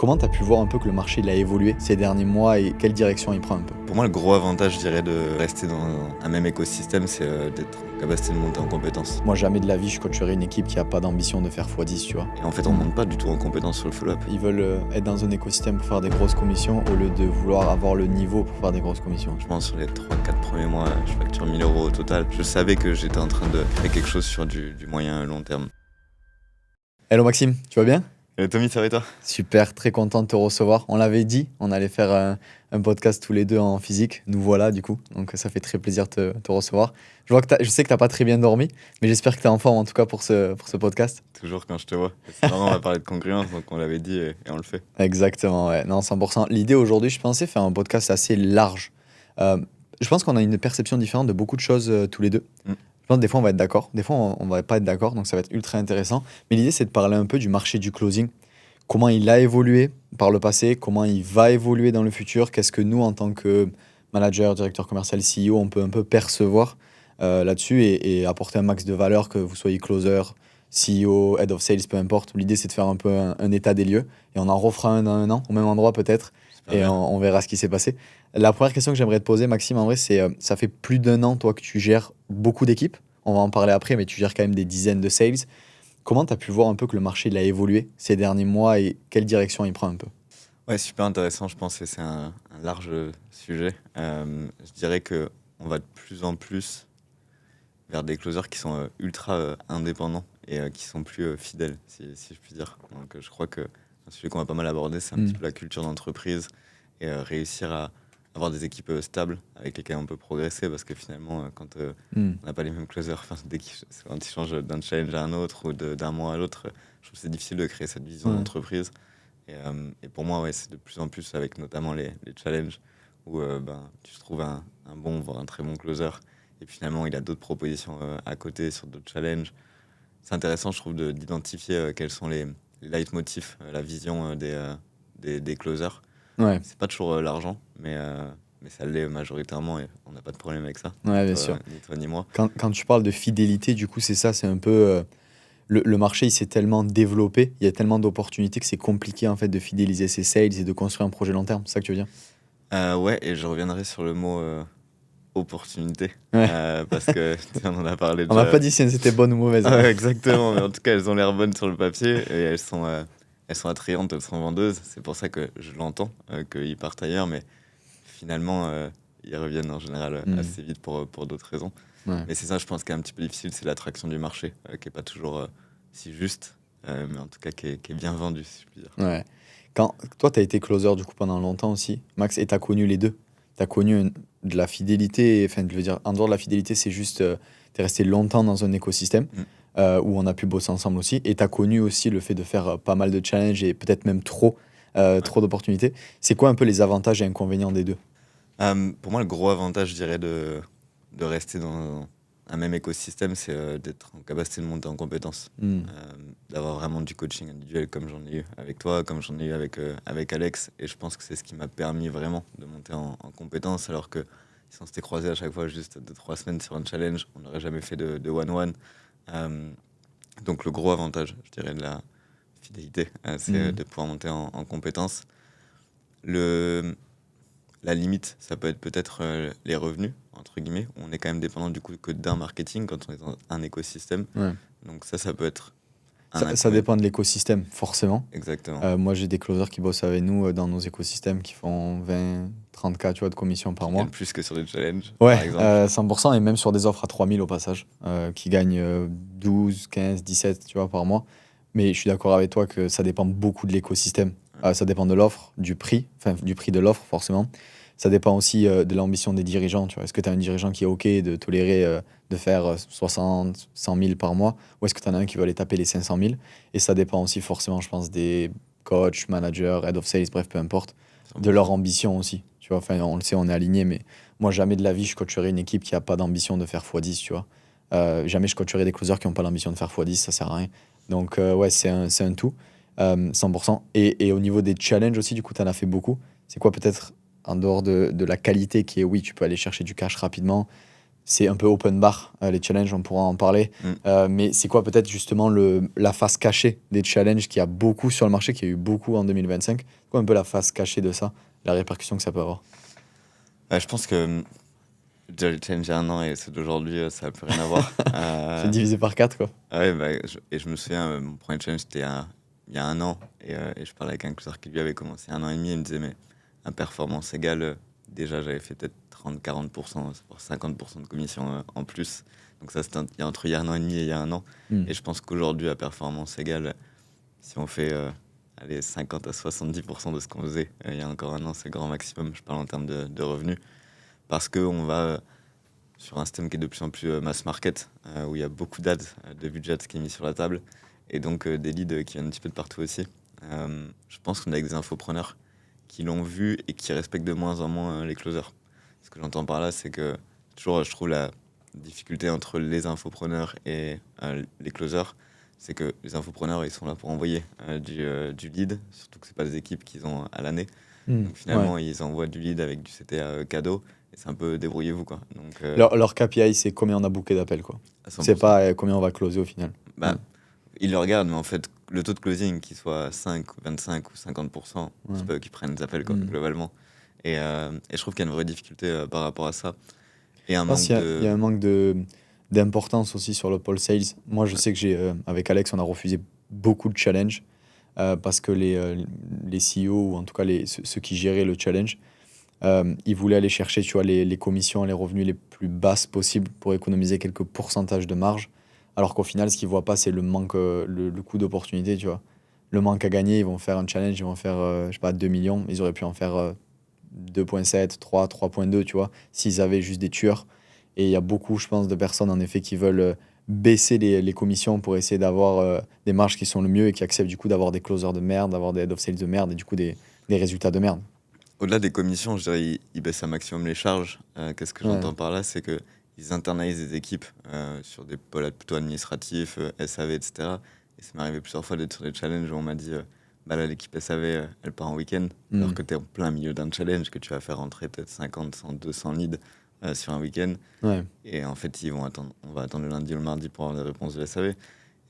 Comment tu as pu voir un peu que le marché il a évolué ces derniers mois et quelle direction il prend un peu? Pour moi, le gros avantage, je dirais, de rester dans un même écosystème, c'est d'être en capacité de monter en compétences. Moi, jamais de la vie, je coacherai une équipe qui a pas d'ambition de faire x10, tu vois. Et en fait, on monte pas du tout en compétences sur le follow-up. Ils veulent être dans un écosystème pour faire des grosses commissions au lieu de vouloir avoir le niveau pour faire des grosses commissions. Je pense sur les 3-4 premiers mois, je facture 1000 € au total. Je savais que j'étais en train de faire quelque chose sur du moyen long terme. Hello Maxime, tu vas bien? Tommy, ça va et toi? Super, très content de te recevoir. On l'avait dit, on allait faire un podcast tous les deux en physique. Nous voilà du coup, donc ça fait très plaisir de te recevoir. Je sais que tu n'as pas très bien dormi, mais j'espère que tu es en forme en tout cas pour ce podcast. Toujours quand je te vois. Sinon, on va parler de congruence, donc on l'avait dit et on le fait. Exactement, ouais. Non, 100%. L'idée aujourd'hui, je pensais faire un podcast assez large. Je pense qu'on a une perception différente de beaucoup de choses tous les deux. Je pense que des fois on va être d'accord, des fois on va pas être d'accord, donc ça va être ultra intéressant. Mais l'idée c'est de parler un peu du marché du closing, comment il a évolué par le passé, comment il va évoluer dans le futur, qu'est-ce que nous en tant que manager, directeur commercial, CEO, on peut un peu percevoir là-dessus et apporter un max de valeur, que vous soyez closer, CEO, head of sales, peu importe. L'idée c'est de faire un peu un état des lieux et on en refera un dans un an, au même endroit peut-être, et on verra ce qui s'est passé. La première question que j'aimerais te poser, Maxime, en vrai, c'est ça fait plus d'un an, toi, que tu gères beaucoup d'équipes. On va en parler après, mais tu gères quand même des dizaines de sales. Comment tu as pu voir un peu que le marché il a évolué ces derniers mois et quelle direction il prend un peu? Ouais, super intéressant, je pense que c'est un large sujet. Je dirais qu'on va de plus en plus vers des closers qui sont ultra indépendants et qui sont plus fidèles, si je puis dire. Donc je crois que un sujet qu'on va pas mal aborder, c'est un petit peu la culture d'entreprise et réussir à avoir des équipes stables avec lesquelles on peut progresser, parce que finalement, quand on n'a pas les mêmes closers, quand ils changent d'un challenge à un autre ou d'un mois à l'autre, je trouve que c'est difficile de créer cette vision d'entreprise. Et pour moi, ouais, c'est de plus en plus avec notamment les challenges où tu trouves un bon, voire un très bon closer. Et puis finalement, il a d'autres propositions à côté sur d'autres challenges. C'est intéressant, je trouve, d'identifier quels sont les leitmotifs, la vision des closers. Ouais, C'est pas toujours l'argent, mais ça l'est majoritairement et on n'a pas de problème avec ça. ouais, bien sûr. Ni toi ni moi. Quand tu parles de fidélité, du coup, c'est ça, c'est un peu. Le marché, il s'est tellement développé, il y a tellement d'opportunités que c'est compliqué en fait de fidéliser ses sales et de construire un projet long terme. C'est ça que tu veux dire? Ouais, et je reviendrai sur le mot opportunité. Ouais. Parce que on en a parlé On déjà. m'a pas dit si elles étaient bonnes ou mauvaises. Ah ouais, exactement, mais en tout cas, elles ont l'air bonnes sur le papier et elles sont attrayantes, elles sont vendeuses. C'est pour ça que je l'entends, qu'ils partent ailleurs, mais finalement, ils reviennent en général assez vite pour d'autres raisons. Ouais. Mais c'est ça, je pense, qui est un petit peu difficile, c'est l'attraction du marché, qui est pas toujours si juste, mais en tout cas qui est bien vendu, si je puis dire. Ouais. Toi, tu as été closer du coup pendant longtemps aussi, Max, et tu as connu les deux. Tu as connu de la fidélité, enfin, je veux dire, en dehors de la fidélité, c'est juste, tu es resté longtemps dans un écosystème où on a pu bosser ensemble aussi, et tu as connu aussi le fait de faire pas mal de challenges et peut-être même trop d'opportunités. C'est quoi un peu les avantages et inconvénients des deux? Pour moi, le gros avantage, je dirais, de rester dans un même écosystème, c'est d'être en capacité de monter en compétences. D'avoir vraiment du coaching individuel comme j'en ai eu avec toi, comme j'en ai eu avec Alex. Et je pense que c'est ce qui m'a permis vraiment de monter en compétences, alors que si on s'était croisés à chaque fois juste 2-3 semaines sur un challenge, on n'aurait jamais fait de one-one. Donc le gros avantage, je dirais, de la fidélité, c'est de pouvoir monter en compétences. La limite, ça peut être peut-être les revenus, entre guillemets. On est quand même dépendant du coup que d'un marketing quand on est dans un écosystème. Ouais. Donc ça peut être un Ça inconvénient. dépend de l'écosystème, forcément. Exactement. Moi, j'ai des closers qui bossent avec nous dans nos écosystèmes qui font 20-30K, tu vois, de commission par Qui mois. gagnent plus que sur des challenges, Ouais, par exemple. 100%, et même sur des offres à 3000 au passage, qui gagnent 12, 15, 17, tu vois, par mois. Mais je suis d'accord avec toi que ça dépend beaucoup de l'écosystème. Ça dépend de l'offre, du prix de l'offre, forcément. Ça dépend aussi de l'ambition des dirigeants, tu vois. Est-ce que tu as un dirigeant qui est OK de tolérer de faire 60, 100 000 par mois, ou est-ce que tu en as un qui veut aller taper les 500 000? Et ça dépend aussi forcément, je pense, des coachs, managers, head of sales, bref, peu importe, de leur ambition aussi. Tu vois, enfin, on le sait, on est aligné, mais moi, jamais de la vie, je coacherai une équipe qui a pas d'ambition de faire x10, tu vois. Jamais je coacherai des closers qui n'ont pas l'ambition de faire x10, ça sert à rien. Donc, ouais, c'est un tout, 100%. Et au niveau des challenges aussi, du coup, tu en as fait beaucoup. C'est quoi peut-être, en dehors de la qualité qui est, oui, tu peux aller chercher du cash rapidement, c'est un peu open bar, les challenges, on pourra en parler. Mais c'est quoi peut-être justement la face cachée des challenges qu'il y a beaucoup sur le marché, qu'il y a eu beaucoup en 2025? C'est quoi un peu la face cachée de ça, la répercussion que ça peut avoir? Je pense que déjà, le challenge il y a 1 an et ceux d'aujourd'hui, ça n'a plus rien à voir. C'est divisé par 4, quoi. Ouais, et je me souviens, mon premier challenge, c'était il y a 1 an. Et je parlais avec un closer qui lui avait commencé il y a 1 an et demi. Il me disait, mais à performance égale, déjà, j'avais fait peut-être 30-40%, voire 50% de commission en plus. Donc ça, c'était entre il y a 1 an et demi et il y a 1 an. Et je pense qu'aujourd'hui, à performance égale, si on fait allez, 50 à 70% de ce qu'on faisait il y a encore 1 an, c'est le grand maximum. Je parle en termes de revenus. Parce qu'on va sur un système qui est de plus en plus mass market, où il y a beaucoup d'ads, de budget qui est mis sur la table, et donc des leads qui viennent un petit peu de partout aussi. Je pense qu'on est avec des infopreneurs qui l'ont vu et qui respectent de moins en moins les closers. Ce que j'entends par là, c'est que toujours, je trouve la difficulté entre les infopreneurs et les closers, c'est que les infopreneurs, ils sont là pour envoyer du lead, surtout que c'est pas des équipes qu'ils ont à l'année. Donc finalement, ils envoient du lead avec du CTA cadeau, et c'est un peu débrouillez-vous, quoi. Donc, Leur KPI, c'est combien on a booké d'appels, quoi. à C'est 100%. pas combien on va closer au final. Bah, ils le regardent, mais en fait, le taux de closing, qu'il soit 5, 25 ou 50%, c'est pas eux qui prennent les appels, quoi, globalement. Et je trouve qu'il y a une vraie difficulté par rapport à ça. Et un Je pense manque qu'il y a un manque d'importance aussi sur le pôle sales. Moi, je sais que avec Alex, on a refusé beaucoup de challenges parce que les CEO, ou en tout cas ceux qui géraient le challenge, ils voulaient aller chercher, tu vois, les commissions, les revenus les plus basses possibles pour économiser quelques pourcentages de marge. Alors qu'au final, ce qu'ils voient pas, c'est le manque, le coût d'opportunité, tu vois. Le manque à gagner, ils vont faire un challenge, ils vont faire, je sais pas, 2 millions. Ils auraient pu en faire 2,7, 3, 3,2, tu vois, s'ils avaient juste des tueurs. Et il y a beaucoup, je pense, de personnes, en effet, qui veulent baisser les commissions pour essayer d'avoir des marges qui sont le mieux et qui acceptent du coup d'avoir des closers de merde, d'avoir des head of sales de merde et du coup des résultats de merde. Au-delà des commissions, je dirais ils baissent un maximum les charges. Qu'est-ce que j'entends par là? C'est qu'ils internalisent des équipes sur des pôles plutôt administratifs, SAV, etc. Et ça m'est arrivé plusieurs fois d'être sur des challenges où on m'a dit bah là, l'équipe SAV, elle part en week-end, alors que tu es en plein milieu d'un challenge, que tu vas faire rentrer peut-être 50, 100, 200 leads sur un week-end. Ouais. Et en fait, on va attendre le lundi ou le mardi pour avoir des réponses de SAV. Et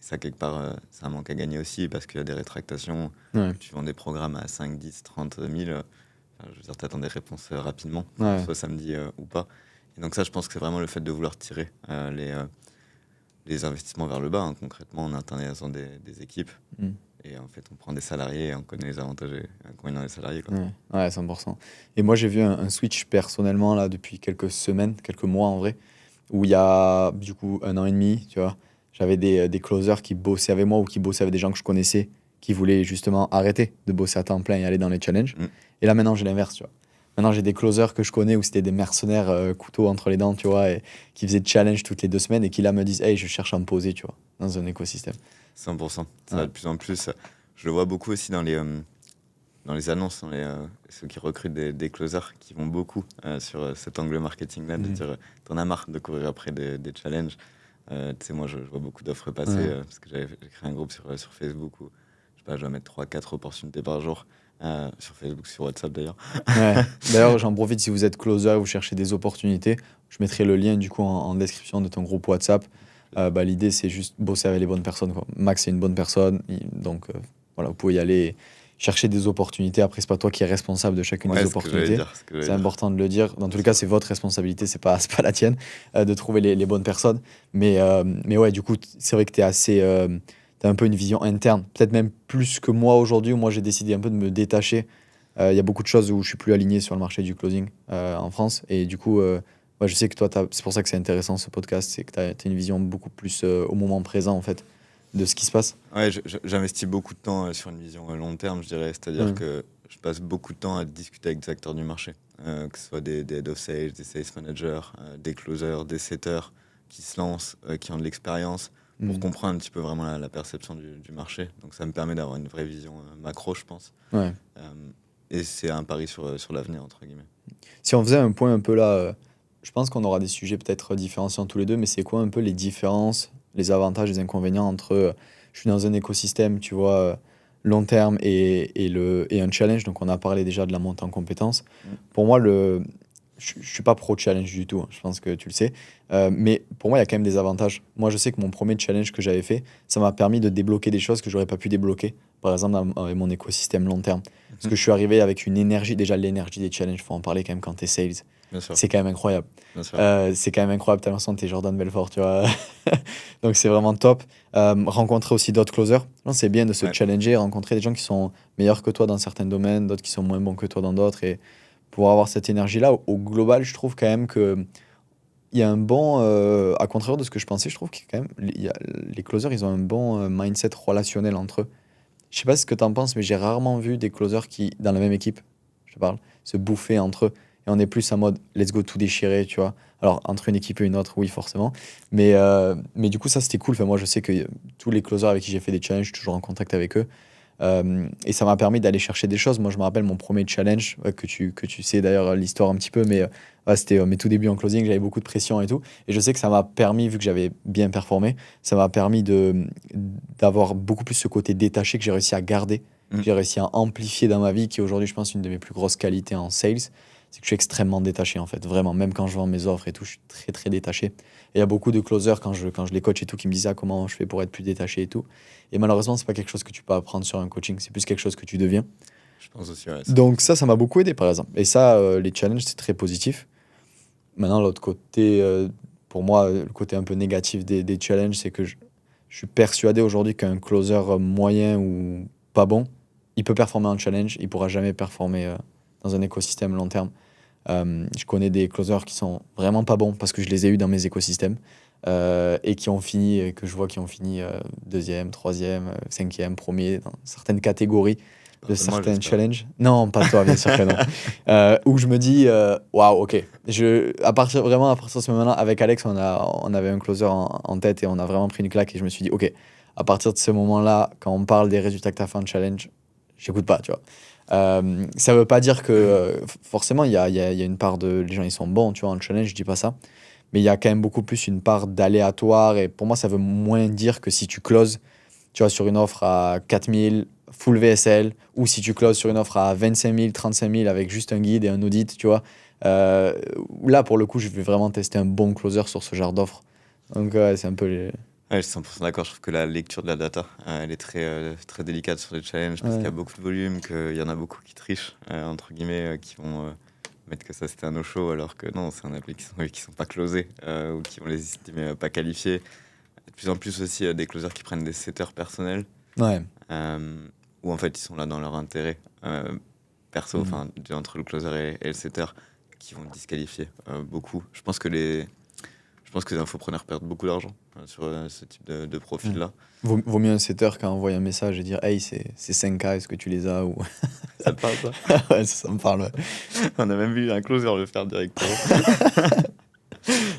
ça, quelque part, c'est un manque à gagner aussi parce qu'il y a des rétractations. Ouais. Tu vends des programmes à 5, 10, 30 000. Je veux dire, tu attends des réponses rapidement, Ouais. soit samedi ou pas. Et donc ça, je pense que c'est vraiment le fait de vouloir tirer les investissements vers le bas, hein, concrètement, en internalisant des équipes. Et en fait, on prend des salariés et on connaît les avantages et inconvénients des salariés, quoi. Ouais, 100%. Et moi, j'ai vu un switch personnellement, là, depuis quelques semaines, quelques mois en vrai, où il y a du coup 1 an et demi, tu vois, j'avais des closers qui bossaient avec moi ou qui bossaient avec des gens que je connaissais, qui voulaient justement arrêter de bosser à temps plein et aller dans les challenges. Et là, maintenant, j'ai l'inverse, tu vois. Maintenant, j'ai des closers que je connais où c'était des mercenaires couteau entre les dents, tu vois, et qui faisaient de challenge toutes les 2 semaines et qui là me disent, hey, je cherche à me poser, tu vois, dans un écosystème. 100%. Ça va de plus en plus. Je le vois beaucoup aussi dans les annonces, ceux qui recrutent des closers qui vont beaucoup sur cet angle marketing-là, de dire t'en as marre de courir après des challenges. Tu sais, moi, je vois beaucoup d'offres passer parce que j'ai créé un groupe sur Facebook où je sais pas, je dois mettre 3-4 opportunités par jour. Sur Facebook, sur WhatsApp d'ailleurs. Ouais. D'ailleurs, j'en profite, si vous êtes closer et vous cherchez des opportunités, je mettrai le lien du coup en description de ton groupe WhatsApp. L'idée, c'est juste bosser avec les bonnes personnes, quoi. Max, c'est une bonne personne, donc voilà, vous pouvez y aller chercher des opportunités. Après, c'est pas toi qui es responsable de chacune des opportunités. C'est important de le dire. Dans tous les cas, c'est votre responsabilité, c'est pas la tienne de trouver les bonnes personnes. Mais ouais, du coup, c'est vrai que tu es assez. T'as un peu une vision interne, peut-être même plus que moi aujourd'hui, où moi j'ai décidé un peu de me détacher. Il y a beaucoup de choses où je suis plus aligné sur le marché du closing en France. Et du coup, ouais, je sais que toi, c'est pour ça que c'est intéressant ce podcast, c'est que tu as une vision beaucoup plus au moment présent en fait de ce qui se passe. Ouais, j'investis beaucoup de temps sur une vision long terme, je dirais. C'est-à-dire que je passe beaucoup de temps à discuter avec des acteurs du marché, que ce soit des head of sales, des sales managers, des closers, des setters qui se lancent, qui ont de l'expérience, pour comprendre un petit peu vraiment la perception du marché. Donc ça me permet d'avoir une vraie vision macro, je pense. Ouais. Et c'est un pari sur l'avenir, entre guillemets. Si on faisait un point un peu là, je pense qu'on aura des sujets peut-être différenciants tous les deux, mais c'est quoi un peu les différences, les avantages, les inconvénients entre je suis dans un écosystème, tu vois, long terme et un challenge. Donc on a parlé déjà de la montée en compétences. Pour moi, je suis pas pro challenge du tout, hein, je pense que tu le sais. Mais pour moi, il y a quand même des avantages. Moi, je sais que mon premier challenge que j'avais fait, ça m'a permis de débloquer des choses que j'aurais pas pu débloquer, par exemple, avec mon écosystème long terme. Parce que je suis arrivé avec une énergie, déjà l'énergie des challenges, faut en parler quand même quand tu es sales. Bien sûr, C'est quand même incroyable. bien sûr. C'est quand même incroyable, t'as l'impression que t'es Jordan Belfort, tu vois. Donc c'est vraiment top. Rencontrer aussi d'autres closers. Non, c'est bien de se Ouais. challenger, rencontrer des gens qui sont meilleurs que toi dans certains domaines, d'autres qui sont moins bons que toi dans d'autres. Et pour avoir cette énergie-là, au global, je trouve quand même que il y a un bon. À contraire de ce que je pensais, je trouve que quand même, les closers, ils ont un bon mindset relationnel entre eux. Je sais pas ce que t'en penses, mais j'ai rarement vu des closers qui, dans la même équipe, je te parle, se bouffer entre eux. Et on est plus en mode let's go tout déchirer, tu vois. Alors, entre une équipe et une autre, oui, forcément. Mais du coup, ça, c'était cool. Enfin, moi, je sais que tous les closers avec qui j'ai fait des challenges, je suis toujours en contact avec eux. Et ça m'a permis d'aller chercher des choses. Moi, je me rappelle mon premier challenge, que tu sais d'ailleurs l'histoire un petit peu, mais c'était mes tout débuts en closing, j'avais beaucoup de pression et tout. Et je sais que ça m'a permis, vu que j'avais bien performé, ça m'a permis d'avoir beaucoup plus ce côté détaché que j'ai réussi à garder, que Mm. j'ai réussi à amplifier dans ma vie, qui est aujourd'hui, je pense, une de mes plus grosses qualités en sales. C'est que je suis extrêmement détaché, en fait. Vraiment, même quand je vends mes offres et tout, je suis très, très détaché. Et il y a beaucoup de closers, quand je les coach et tout, qui me disent ah, comment je fais pour être plus détaché et tout. Et malheureusement, c'est pas quelque chose que tu peux apprendre sur un coaching, c'est plus quelque chose que tu deviens. Je pense aussi, ouais, 100%. Donc ça m'a beaucoup aidé, par exemple. Et ça, les challenges, c'est très positif. Maintenant, l'autre côté, pour moi, le côté un peu négatif des challenges, c'est que je suis persuadé aujourd'hui qu'un closer moyen ou pas bon, il peut performer en challenge, il pourra jamais performer dans un écosystème long terme. Je connais des closers qui sont vraiment pas bons parce que je les ai eus dans mes écosystèmes et qui ont fini, que je vois qui ont fini deuxième, troisième, cinquième, premier dans certaines catégories de Moi, certains j'espère. challenges. Non, pas toi, bien sûr que non. Où je me dis, waouh, ok. Vraiment, à partir de ce moment-là, avec Alex, on avait un closer en tête et on a vraiment pris une claque et je me suis dit, ok, à partir de ce moment-là, quand on parle des résultats que tu as fait en challenge, j'écoute pas, tu vois. Ça veut pas dire que forcément il y a une part de les gens ils sont bons tu vois en challenge je dis pas ça mais il y a quand même beaucoup plus une part d'aléatoire et pour moi ça veut moins dire que si tu closes tu vois sur une offre à 4000 full VSL ou si tu closes sur une offre à 25 000 35 000 avec juste un guide et un audit tu vois Euh, là pour le coup je vais vraiment tester un bon closer sur ce genre d'offre donc ouais, c'est un peu Ouais, je suis 100% d'accord. Je trouve que la lecture de la data, elle est très délicate sur les challenges parce qu'il y a ouais. beaucoup de volume, qu'il y en a beaucoup qui trichent, entre guillemets, qui vont mettre que ça c'était un no-show alors que non, c'est un appel qui sont pas closés ou qui vont les estimer pas qualifiés. De plus en plus aussi des closers qui prennent des setters personnels Ouais. où en fait ils sont là dans leur intérêt perso, Mhm. enfin entre le closer et le setter qui vont disqualifier beaucoup. Je pense que les infopreneurs perdent beaucoup d'argent sur ce type de Ouais. profil-là. Vaut mieux un setter qu'à envoyer un message et dire hey c'est 5K est-ce que tu les as ou Ça te parle, ça? ouais, ça me parle. Ouais. On a même vu un closer le faire directement.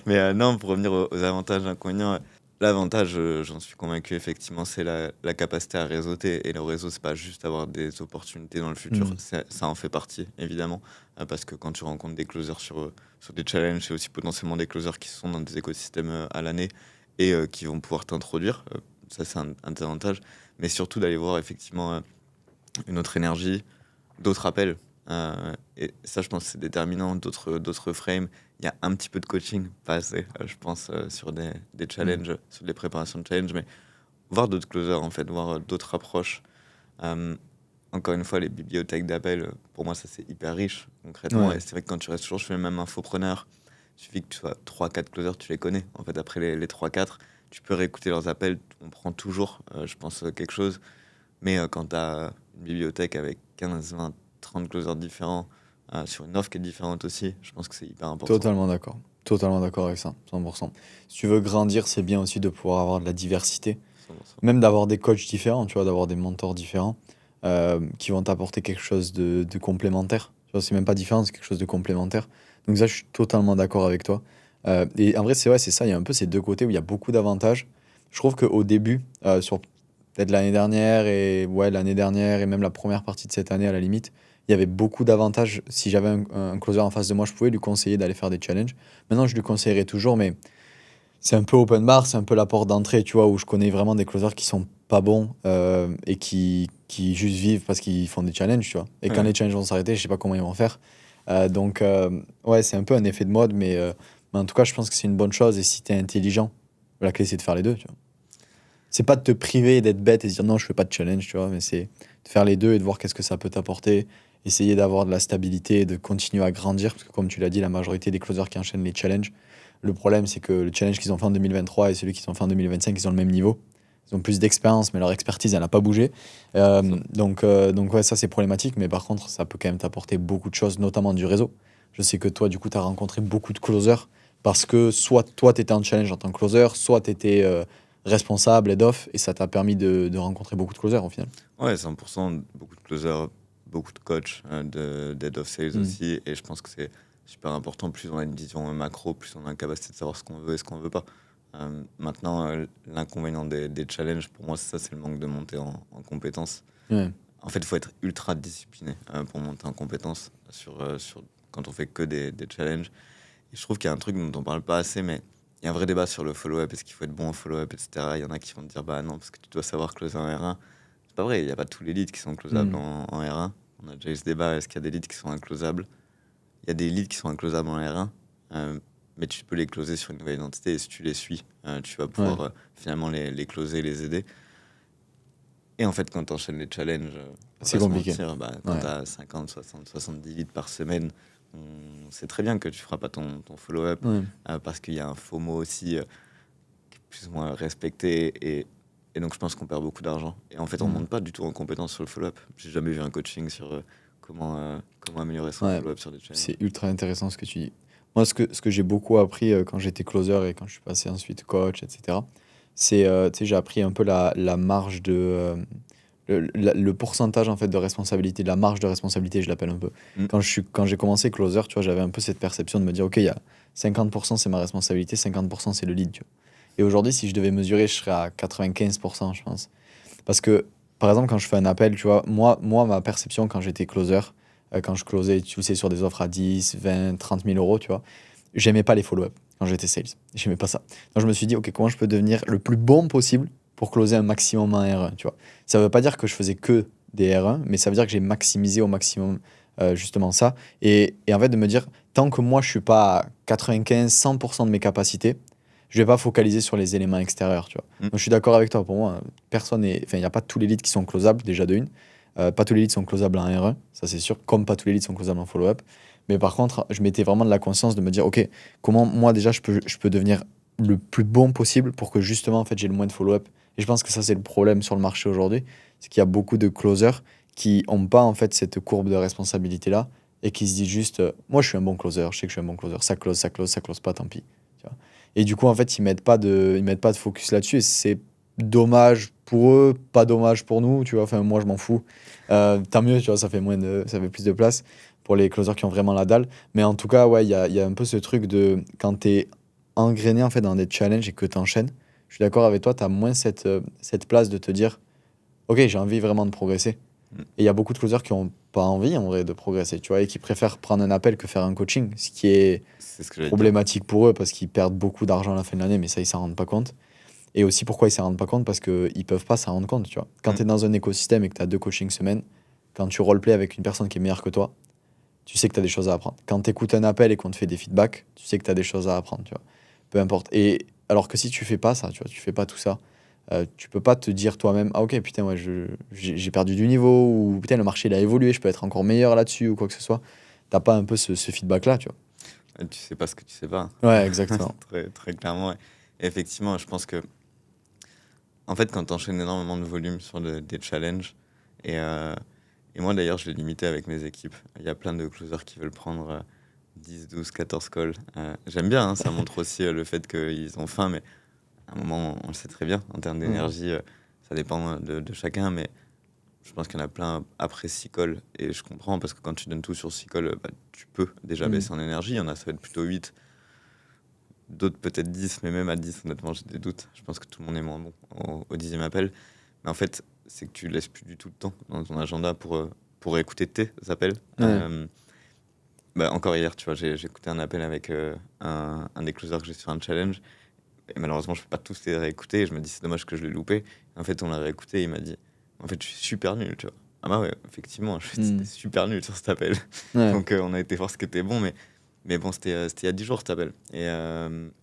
Mais non, pour revenir aux avantages, inconvénients, l'avantage, j'en suis convaincu, effectivement, c'est la capacité à réseauter. Et le réseau, c'est pas juste avoir des opportunités dans le futur, Mm. ça en fait partie, évidemment. Parce que quand tu rencontres des closers sur des challenges, c'est aussi potentiellement des closers qui sont dans des écosystèmes à l'année et qui vont pouvoir t'introduire. Ça, c'est un des avantages. Mais surtout d'aller voir, effectivement, une autre énergie, d'autres appels. Et ça, je pense, c'est déterminant. D'autres frames. Il y a un petit peu de coaching, pas assez, je pense, sur des Mm. challenges, sur des préparations de challenge, mais voir d'autres closers, en fait, voir d'autres approches. Euh, Encore une fois, les bibliothèques d'appels, pour moi, ça, c'est hyper riche, concrètement. Ouais. Et c'est vrai que quand tu restes toujours chez le même infopreneur, il suffit que tu sois 3-4 closers, tu les connais. En fait, après les 3-4, tu peux réécouter leurs appels, on prend toujours, je pense, quelque chose. Mais quand tu as une bibliothèque avec 15, 20, 30 closers différents, sur une offre qui est différente aussi, je pense que c'est hyper important. Totalement d'accord. Totalement d'accord avec ça, 100%. Si tu veux grandir, c'est bien aussi de pouvoir avoir de la diversité. 100%. Même d'avoir des coachs différents, tu vois, d'avoir des mentors différents qui vont t'apporter quelque chose de complémentaire. Tu vois, c'est même pas différent, c'est quelque chose de complémentaire. Donc ça, je suis totalement d'accord avec toi. Et en vrai, c'est vrai, c'est ça, il y a un peu ces deux côtés où il y a beaucoup d'avantages. Je trouve qu'au début, sur peut-être l'année dernière et même la première partie de cette année à la limite, il y avait beaucoup d'avantages. Si j'avais un closer en face de moi, je pouvais lui conseiller d'aller faire des challenges. Maintenant, je lui conseillerais toujours, mais c'est un peu open bar, c'est un peu la porte d'entrée, tu vois, où je connais vraiment des closers qui sont pas bons et qui juste vivent parce qu'ils font des challenges, tu vois. Et quand Ouais. les challenges vont s'arrêter, je sais pas comment ils vont faire. Donc, ouais, c'est un peu un effet de mode, mais en tout cas, je pense que c'est une bonne chose. Et si tu es intelligent, la clé, c'est de faire les deux, tu vois. C'est pas de te priver et d'être bête et de dire non, je fais pas de challenge, tu vois, mais c'est de faire les deux et de voir qu'est-ce que ça peut t'apporter. Essayer d'avoir de la stabilité et de continuer à grandir, parce que comme tu l'as dit, la majorité des closers qui enchaînent les challenges, le problème, c'est que le challenge qu'ils ont fait en 2023 et celui qu'ils ont fait en 2025, ils ont le même niveau. Ils ont plus d'expérience, mais leur expertise, elle n'a pas bougé. Ça. Donc ouais, ça, c'est problématique, mais par contre, ça peut quand même t'apporter beaucoup de choses, notamment du réseau. Je sais que toi, du coup, tu as rencontré beaucoup de closers parce que soit toi, tu étais en challenge en tant que closer, soit tu étais responsable, head off, et ça t'a permis de rencontrer beaucoup de closers au final. Ouais, 100%, beaucoup de closers, beaucoup de coachs, d'head of sales Mm. aussi. Et je pense que c'est super important. Plus on a une vision macro, plus on a une capacité de savoir ce qu'on veut et ce qu'on veut pas. Maintenant, l'inconvénient des challenges, pour moi, c'est ça, c'est le manque de montée en compétences. Ouais. En fait, il faut être ultra discipliné pour monter en compétences quand on fait que des challenges. Et je trouve qu'il y a un truc dont on parle pas assez, mais il y a un vrai débat sur le follow-up. Est-ce qu'il faut être bon au follow-up, etc. Il y en a qui vont te dire, bah non, parce que tu dois savoir closer en R1. C'est pas vrai, il n'y a pas tous les leads qui sont closables Mm. en R1. On a déjà eu ce débat, est-ce qu'il y a des leads qui sont inclosables? Il y a des leads qui sont inclosables en R1, mais tu peux les closer sur une nouvelle identité et si tu les suis, tu vas Ouais. pouvoir finalement les closer, les aider. Et en fait, quand tu enchaînes les challenges, on va C'est pas se compliqué. mentir, quand Ouais. tu as 50, 60, 70 leads par semaine, on sait très bien que tu feras pas ton follow-up Ouais. parce qu'il y a un FOMO aussi qui est plus ou moins respecté. Et donc, je pense qu'on perd beaucoup d'argent. Et en fait, on ne Mm. monte pas du tout en compétence sur le follow-up. J'ai jamais vu un coaching sur comment améliorer son Ouais. follow-up sur des challenges. C'est ultra intéressant ce que tu dis. Moi, ce que j'ai beaucoup appris quand j'étais closer et quand je suis passé ensuite coach, etc., c'est, tu sais, j'ai appris un peu la marge le pourcentage en fait de responsabilité, la marge de responsabilité, je l'appelle un peu. Mm. Quand j'ai commencé closer, tu vois, j'avais un peu cette perception de me dire, ok, il y a 50% c'est ma responsabilité, 50% c'est le lead, tu vois. Et aujourd'hui, si je devais mesurer, je serais à 95%, je pense. Parce que, par exemple, quand je fais un appel, tu vois, moi ma perception quand j'étais closer, quand je closais, tu le sais, sur des offres à 10, 20, 30 000 euros, tu vois, j'aimais pas les follow-up quand j'étais sales. J'aimais pas ça. Donc je me suis dit, ok, comment je peux devenir le plus bon possible pour closer un maximum en R1, tu vois. Ça veut pas dire que je faisais que des R1, mais ça veut dire que j'ai maximisé au maximum justement ça. Et en fait, de me dire, tant que moi, je suis pas à 95, 100% de mes capacités, je vais pas focaliser sur les éléments extérieurs, tu vois. Mm. Donc je suis d'accord avec toi. Pour moi, personne est, enfin, il n'y a pas tous les leads qui sont closables, déjà de une. Pas tous les leads sont closables en R1, ça c'est sûr, comme pas tous les leads sont closables en follow-up. Mais par contre, je mettais vraiment de la conscience de me dire, ok, comment moi déjà je peux devenir le plus bon possible pour que justement en fait j'ai le moins de follow-up. Et je pense que ça c'est le problème sur le marché aujourd'hui, c'est qu'il y a beaucoup de closers qui n'ont pas en fait cette courbe de responsabilité là et qui se disent juste, moi je suis un bon closer, je sais que je suis un bon closer, ça close, ça close, ça close pas, tant pis. Tu vois. Et du coup en fait ils mettent pas de focus là-dessus et c'est dommage pour eux, pas dommage pour nous, tu vois. Enfin moi je m'en fous. Tant mieux, tu vois, ça fait plus de place pour les closers qui ont vraiment la dalle. Mais en tout cas, ouais, il y a un peu ce truc de quand tu es engrainé en fait dans des challenges et que tu enchaînes, je suis d'accord avec toi, tu as moins cette place de te dire, ok, j'ai envie vraiment de progresser. Mm. Et il y a beaucoup de closers qui n'ont pas envie en vrai de progresser, tu vois, et qui préfèrent prendre un appel que faire un coaching, ce qui est C'est ce que j'allais te dire. problématique pour eux parce qu'ils perdent beaucoup d'argent à la fin de l'année, mais ça, ils s'en rendent pas compte. Et aussi, pourquoi ils s'en rendent pas compte? Parce qu'ils peuvent pas s'en rendre compte, tu vois. Quand Mm. tu es dans un écosystème et que tu as 2 coachings semaine, quand tu roleplay avec une personne qui est meilleure que toi, tu sais que tu as des choses à apprendre. Quand tu écoutes un appel et qu'on te fait des feedbacks, tu sais que tu as des choses à apprendre, tu vois. Peu importe. Et alors que si tu fais pas ça, tu vois, tu fais pas tout ça, tu peux pas te dire toi-même, ah ok, putain, ouais, j'ai perdu du niveau, ou putain, le marché il a évolué, je peux être encore meilleur là-dessus, ou quoi que ce soit. T'as pas un peu ce feedback-là, tu Tu sais pas ce que tu sais pas. vois. Ouais, exactement. Très, très clairement. Ouais. Et effectivement, je pense que, en fait, quand tu enchaînes énormément de volume sur des challenges, et, euh, et moi d'ailleurs, je l'ai limité avec mes équipes. Il y a plein de closers qui veulent prendre 10, 12, 14 calls. J'aime bien, hein, ça montre aussi le fait qu'ils ont faim, mais à un moment, on le sait très bien, en termes Mm. d'énergie, ça dépend de chacun, mais je pense qu'il y en a plein après 6 calls, et je comprends, parce que quand tu donnes tout sur 6 calls, bah, tu peux déjà Mm. baisser en énergie. Il y en a, ça va être plutôt 8. D'autres peut-être 10, mais même à 10, honnêtement, j'ai des doutes. Je pense que tout le monde est moins bon au 10e appel. Mais en fait, c'est que tu laisses plus du tout de temps dans ton agenda pour écouter tes appels. Ouais. Bah, encore hier, tu vois, j'ai écouté un appel avec un des closers que j'ai sur un challenge. Et malheureusement, je peux pas tous les réécouter. Et je me dis, c'est dommage que je l'ai loupé. En fait, on l'a réécouté et il m'a dit, en fait, je suis super nul, tu vois. Ah bah ouais, effectivement, Hmm. j'étais super nul sur cet appel. Ouais. Donc on a été voir ce qui était bon, mais bon, c'était il y a 10 jours cet appel. Et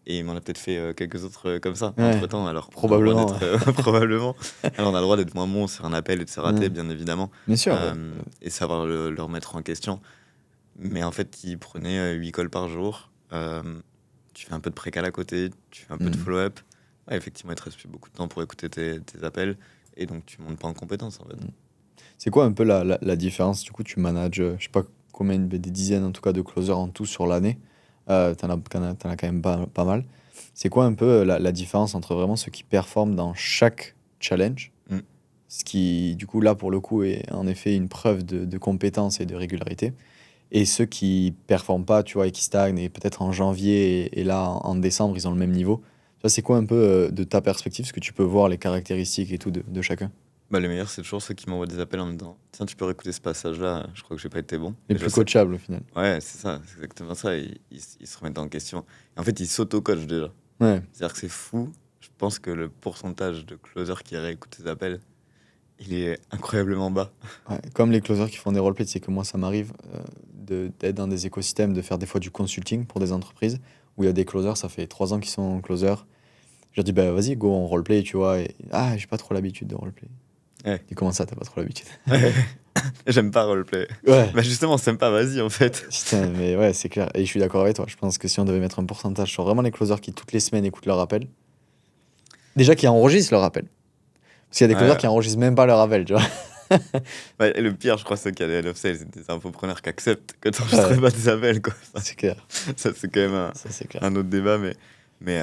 il m'en a peut-être fait quelques autres comme ça, Ouais. entre-temps. Alors on a le Probablement, droit d'être, probablement. Alors on a le droit d'être moins bon sur un appel et de se rater, Ouais. bien évidemment, Bien sûr, ouais. et savoir le remettre en question. Mais en fait, il prenait 8 calls par jour. Tu fais un peu de précal à côté, tu fais un peu de Hmm. follow-up. Ouais, effectivement, il te reste plus beaucoup de temps pour écouter tes appels. Et donc, tu montes pas en compétence, en fait. C'est quoi un peu la différence? Du coup, tu manages, je sais pas combien, des dizaines en tout cas de closers en tout sur l'année. T'en as quand même pas mal. C'est quoi un peu la différence entre vraiment ceux qui performent dans chaque challenge, Mm. ce qui, du coup, là, pour le coup, est en effet une preuve de compétence et de régularité, et ceux qui performent pas, tu vois, et qui stagnent, et peut-être en janvier et là, en décembre, ils ont le même niveau. Tu vois, c'est quoi un peu, de ta perspective, ce que tu peux voir, les caractéristiques et tout de chacun? Bah, les meilleurs, c'est toujours ceux qui m'envoient des appels en me disant tiens, tu peux réécouter ce passage-là, je crois que j'ai pas été bon. Les Et je plus sais. coachables, au final. Ouais, c'est ça, c'est exactement ça. Ils se remettent en question. Et en fait, ils s'auto-coachent déjà. Ouais. C'est-à-dire que c'est fou. Je pense que le pourcentage de closers qui réécoutent ces appels, il est incroyablement bas. Ouais, comme les closers qui font des roleplays, c'est que moi, ça m'arrive d'être dans des écosystèmes, de faire des fois du consulting pour des entreprises où il y a des closers, ça fait 3 ans qu'ils sont closers. Je leur dis, bah vas-y, go, on roleplay, tu vois. Et, ah, j'ai pas trop l'habitude de roleplay. Ouais. Et comment ça, t'as pas trop l'habitude? J'aime pas roleplay. Ouais. Bah, justement, c'est pas vas-y, en fait. Putain, mais ouais, c'est clair. Et je suis d'accord avec toi. Je pense que si on devait mettre un pourcentage sur vraiment les closers qui, toutes les semaines, écoutent leur appel, déjà qui enregistrent leur appel. Parce qu'il y a des closers Ouais. qui enregistrent même pas leur appel, tu vois. Ouais, et le pire, je crois, c'est qu'il y a des head of sales, c'est des infopreneurs qui acceptent que tu enregistres Ouais. pas tes appels, quoi. C'est clair. Ça, c'est quand même Ça, c'est clair. un autre débat, mais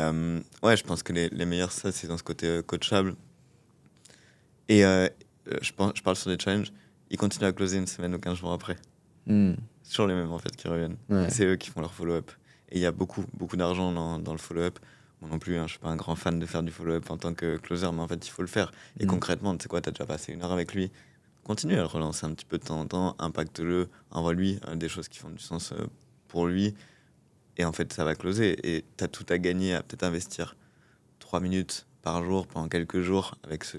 ouais, je pense que les meilleurs, ça, c'est dans ce côté coachable. Et je parle sur des challenges, ils continuent à closer une semaine ou 15 jours après. Hmm. C'est toujours les mêmes, en fait, qui reviennent. Ouais. Et c'est eux qui font leur follow-up. Et il y a beaucoup d'argent dans le follow-up. Moi non plus, hein, je suis pas un grand fan de faire du follow-up en tant que closer, mais en fait, il faut le faire. Et Mm. concrètement, tu sais quoi, tu as déjà passé 1 heure avec lui. Continue à le relancer un petit peu de temps en temps, impacte-le, envoie-lui des choses qui font du sens pour lui. Et en fait, ça va closer. Et tu as tout à gagner à peut-être investir 3 minutes par jour pendant quelques jours avec ce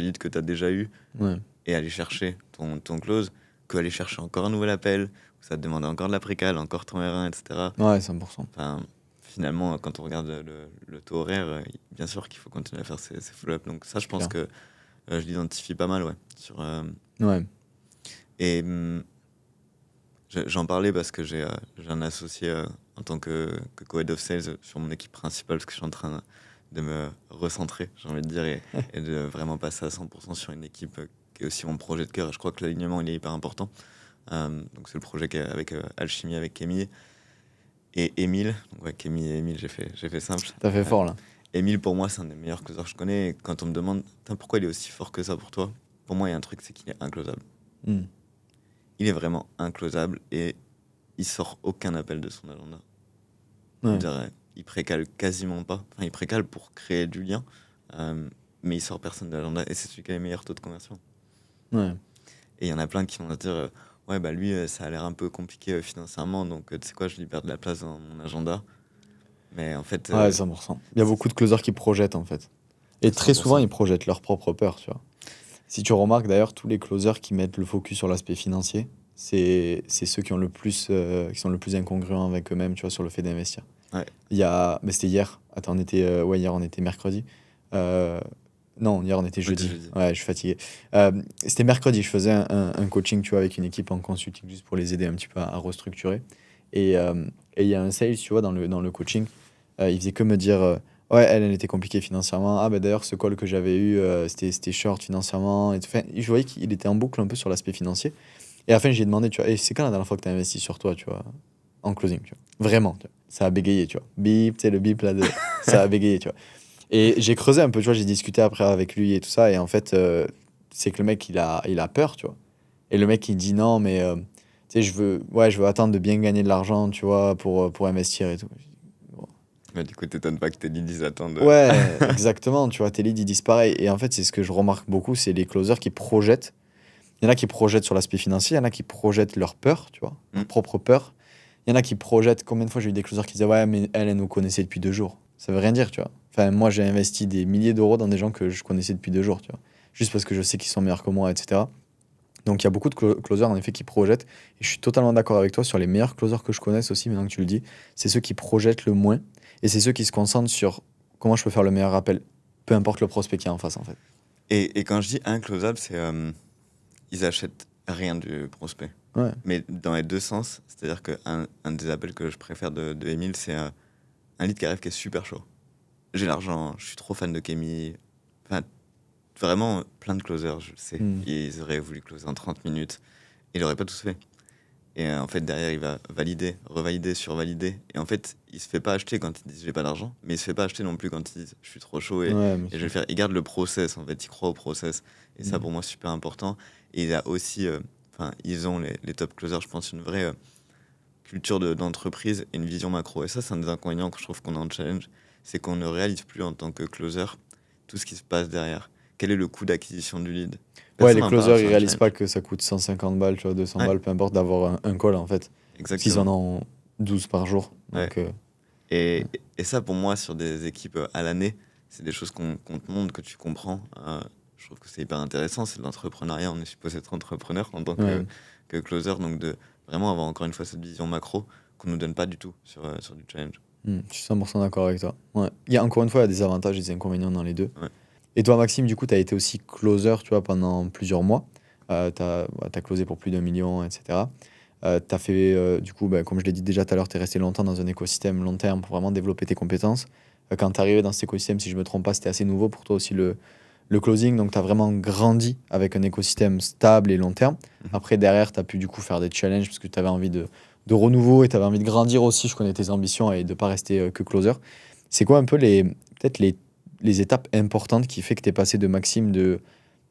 lead que tu as déjà eu Ouais. et aller chercher ton close, que aller chercher encore un nouvel appel, où ça te demande encore de la précale, encore ton R1, etc. Ouais, 100%. Enfin, finalement, quand on regarde le taux horaire, bien sûr qu'il faut continuer à faire ces follow-up. Donc ça, je pense que je l'identifie pas mal, ouais. Ouais. Et j'en parlais parce que j'ai un associé en tant que co-head of sales sur mon équipe principale, parce que je suis en train de me recentrer, j'ai envie de dire, et de vraiment passer à 100% sur une équipe qui est aussi mon projet de cœur. Et je crois que l'alignement, il est hyper important. Donc c'est le projet avec Alchimie, avec Kémy et Émile. Donc ouais, Kémy et Émile, j'ai fait simple. T'as fait fort, là. Émile, pour moi, c'est un des meilleurs closers que je connais. Et quand on me demande pourquoi il est aussi fort que ça pour toi, pour moi, il y a un truc, c'est qu'il est inclosable. Mm. Il est vraiment inclosable et il sort aucun appel de son agenda. Ouais. Je dirais, il précale quasiment pas. Enfin, il précale pour créer du lien, mais il sort personne de l'agenda et c'est celui qui a les meilleurs taux de conversion. Ouais. Et il y en a plein qui vont dire ouais, bah lui, ça a l'air un peu compliqué financièrement, donc tu sais quoi, je libère de la place dans mon agenda. Mais en fait, Ouais, 100%. Il y a beaucoup de closers qui projettent, en fait. Et très 100%. souvent, ils projettent leur propre peur, tu vois. Si tu remarques, d'ailleurs, tous les closers qui mettent le focus sur l'aspect financier, c'est ceux qui ont le plus, qui sont le plus incongruents avec eux-mêmes, tu vois, sur le fait d'investir. Ouais. Il y a... Mais c'était hier. Attends, hier, on était mercredi. Non, hier, on était jeudi. Ouais, je suis fatigué. C'était mercredi, je faisais un coaching, tu vois, avec une équipe en consulting, juste pour les aider un petit peu à restructurer. Et il y a un sales, tu vois, dans le coaching, il faisait que me dire ouais, elle était compliquée financièrement. Ah, bah d'ailleurs, ce call que j'avais eu, c'était short financièrement. Et tout. Enfin, je voyais qu'il était en boucle un peu sur l'aspect financier. Et à la fin, j'ai demandé, tu vois, c'est quand la dernière fois que tu as investi sur toi, tu vois, en closing, tu vois, vraiment, tu vois. Ça a bégayé, tu vois. Bip, tu sais, le bip là, ça a bégayé, tu vois. Et j'ai creusé un peu, tu vois, j'ai discuté après avec lui et tout ça. Et en fait, c'est que le mec, il a peur, tu vois. Et le mec, il dit non, mais tu sais, je veux attendre de bien gagner de l'argent, tu vois, pour investir et tout. Mais du coup, t'étonnes pas que tes leads ils attendent. Ouais, exactement, tu vois, tes leads, ils disent pareil. Et en fait, c'est ce que je remarque beaucoup, c'est les closers qui projettent. Il y en a qui projettent sur l'aspect financier, il y en a qui projettent leur peur, tu vois, leur propre peur. Il y en a qui projettent, combien de fois j'ai eu des closers qui disaient ouais, mais elle nous connaissait depuis 2 jours. Ça veut rien dire, tu vois. Enfin, moi, j'ai investi des milliers d'euros dans des gens que je connaissais depuis 2 jours, tu vois. Juste parce que je sais qu'ils sont meilleurs que moi, etc. Donc il y a beaucoup de closers en effet qui projettent. Et je suis totalement d'accord avec toi sur les meilleurs closers que je connaisse aussi, maintenant que tu le dis. C'est ceux qui projettent le moins et c'est ceux qui se concentrent sur comment je peux faire le meilleur appel, peu importe le prospect qui est en face en fait. Et quand je dis inclosable, c'est ils achètent rien du prospect. Ouais. Mais dans les deux sens, c'est-à-dire qu'un un des appels que je préfère de Emile, c'est un lead qui arrive qui est super chaud. J'ai l'argent, je suis trop fan de Kémy. Enfin, vraiment plein de closers, je le sais. Hmm. Ils auraient voulu closer en 30 minutes. Il n'aurait pas tous fait. Et en fait, derrière, il va valider, revalider, survalider. Et en fait, il se fait pas acheter quand ils disent j'ai pas d'argent, mais il se fait pas acheter non plus quand ils disent je suis trop chaud Ouais, bien et je vais sûr. le faire. Il garde le process, en fait, il croit au process. Et ça, Mm. pour moi, c'est super important. Et il a aussi, enfin, ils ont les top closers, je pense, une vraie culture d'entreprise et une vision macro. Et ça, c'est un des inconvénients que je trouve qu'on a en challenge, c'est qu'on ne réalise plus en tant que closer tout ce qui se passe derrière. Quel est le coût d'acquisition du lead? Ouais, Personne les n'en parle closers, ils sur un réalisent pas challenge. que ça coûte 150 balles, tu vois, 200 Ouais, balles, peu importe, d'avoir un call en fait. Parce qu'ils en exactement. ont 12 par jour. Ouais. Donc, Et, et ça, pour moi, sur des équipes à l'année, c'est des choses qu'on te montre, que tu comprends. Je trouve que c'est hyper intéressant. C'est de l'entrepreneuriat. On est supposé être entrepreneur en tant ouais. que closer. Donc, de vraiment avoir encore une fois cette vision macro qu'on ne nous donne pas du tout sur du challenge. Je suis 100% d'accord avec toi. Ouais. Il y a encore une fois, il y a des avantages et des inconvénients dans les deux. Ouais. Et toi, Maxime, du coup, tu as été aussi closer, tu vois, pendant plusieurs mois. Tu as closé pour plus d'1 million, etc. Tu as fait, du coup, bah, comme je l'ai dit déjà tout à l'heure, tu es resté longtemps dans un écosystème long terme pour vraiment développer tes compétences. Quand tu es arrivé dans cet écosystème, si je ne me trompe pas, c'était assez nouveau pour toi aussi le closing. Donc, tu as vraiment grandi avec un écosystème stable et long terme. Mhm. Après, derrière, tu as pu du coup faire des challenges parce que tu avais envie de renouveau et tu avais envie de grandir aussi. Je connais tes ambitions et de ne pas rester que closer. C'est quoi un peu peut-être les étapes importantes qui fait que tu es passé de Maxime de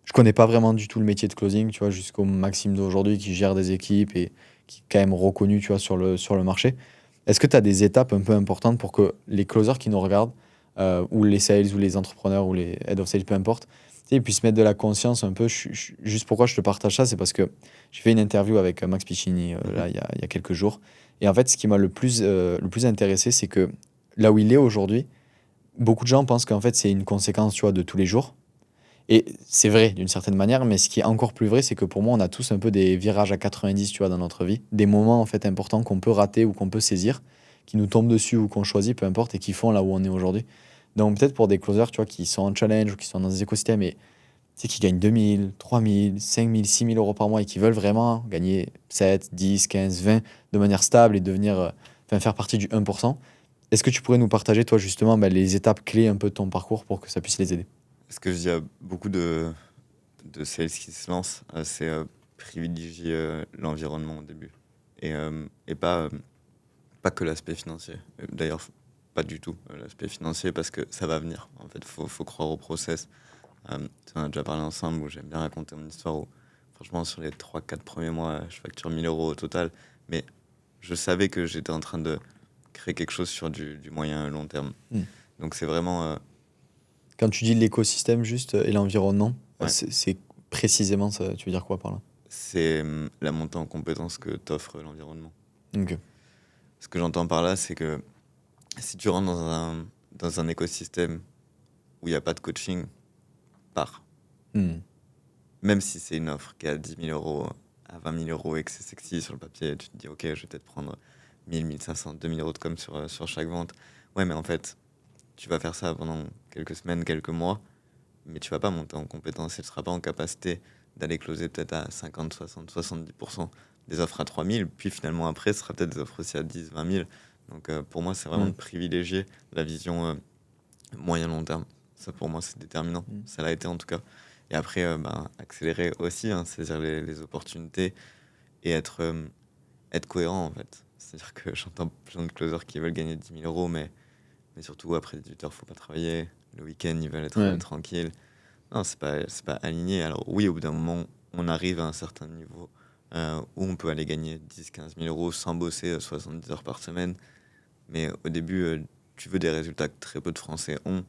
je connais pas vraiment du tout le métier de closing, tu vois, jusqu'au Maxime d'aujourd'hui qui gère des équipes et qui est quand même reconnu, tu vois, sur le marché. Est-ce que tu as des étapes un peu importantes pour que les closers qui nous regardent, ou les sales, ou les entrepreneurs, ou les head of sales, peu importe, tu sais, ils puissent mettre de la conscience un peu. Juste pourquoi je te partage ça, c'est parce que j'ai fait une interview avec Max Piccini Mhm. là, il y a quelques jours. Et en fait, ce qui m'a le plus intéressé, c'est que là où il est aujourd'hui, beaucoup de gens pensent qu'en fait, c'est une conséquence, tu vois, de tous les jours. Et c'est vrai d'une certaine manière, mais ce qui est encore plus vrai, c'est que pour moi, on a tous un peu des virages à 90, tu vois, dans notre vie, des moments en fait importants qu'on peut rater ou qu'on peut saisir, qui nous tombent dessus ou qu'on choisit, peu importe, et qui font là où on est aujourd'hui. Donc peut-être pour des closers, tu vois, qui sont en challenge ou qui sont dans des écosystèmes et tu sais, qui gagnent 2000, 3000, 5000, 6000 euros par mois et qui veulent vraiment gagner 7, 10, 15, 20 de manière stable et devenir, enfin, faire partie du 1%. Est-ce que tu pourrais nous partager, toi, justement, bah, les étapes clés un peu de ton parcours pour que ça puisse les aider? Ce que je dis à beaucoup de sales qui se lancent, c'est privilégier l'environnement au début. Et pas que l'aspect financier. D'ailleurs, pas du tout l'aspect financier parce que ça va venir. En fait, faut croire au process. On a déjà parlé ensemble où j'aime bien raconter mon histoire où, franchement, sur les 3 4 premiers mois, je facture 1000 euros au total. Mais je savais que j'étais en train de créer quelque chose sur du moyen long terme. Hmm. Donc, c'est vraiment. Quand tu dis l'écosystème juste et l'environnement, Ouais, c'est précisément ça, tu veux dire quoi par là? c'est la montée en compétences que t'offre l'environnement. Ok. Ce que j'entends par là, c'est que si tu rentres dans un écosystème où il n'y a pas de coaching, pars. Hmm. Même si c'est une offre qui est à 10 000 euros, à 20 000 euros et que c'est sexy sur le papier, tu te dis, ok, je vais peut-être prendre 1000, 1500, 2000 euros de com sur chaque vente. Ouais, mais en fait, tu vas faire ça pendant quelques semaines, quelques mois, mais tu vas pas monter en compétence et tu seras pas en capacité d'aller closer peut-être à 50, 60, 70% des offres à 3000, puis finalement après, ce sera peut-être des offres aussi à 10, 20 000. Donc pour moi, c'est vraiment Ouais. de privilégier la vision moyen-long terme. Ça, pour moi, c'est déterminant. Hmm. Ça l'a été en tout cas. Et après, accélérer aussi, hein, saisir les opportunités et être cohérent en fait. C'est-à-dire que j'entends plein de closers qui veulent gagner 10 000 euros, mais surtout après 18 heures, faut pas travailler. Le week-end, ils veulent être Ouais. tranquilles. Non, c'est pas aligné. Alors oui, au bout d'un moment, on arrive à un certain niveau où on peut aller gagner 10 15 000 euros sans bosser 70 heures par semaine. Mais au début, tu veux des résultats que très peu de Français ont.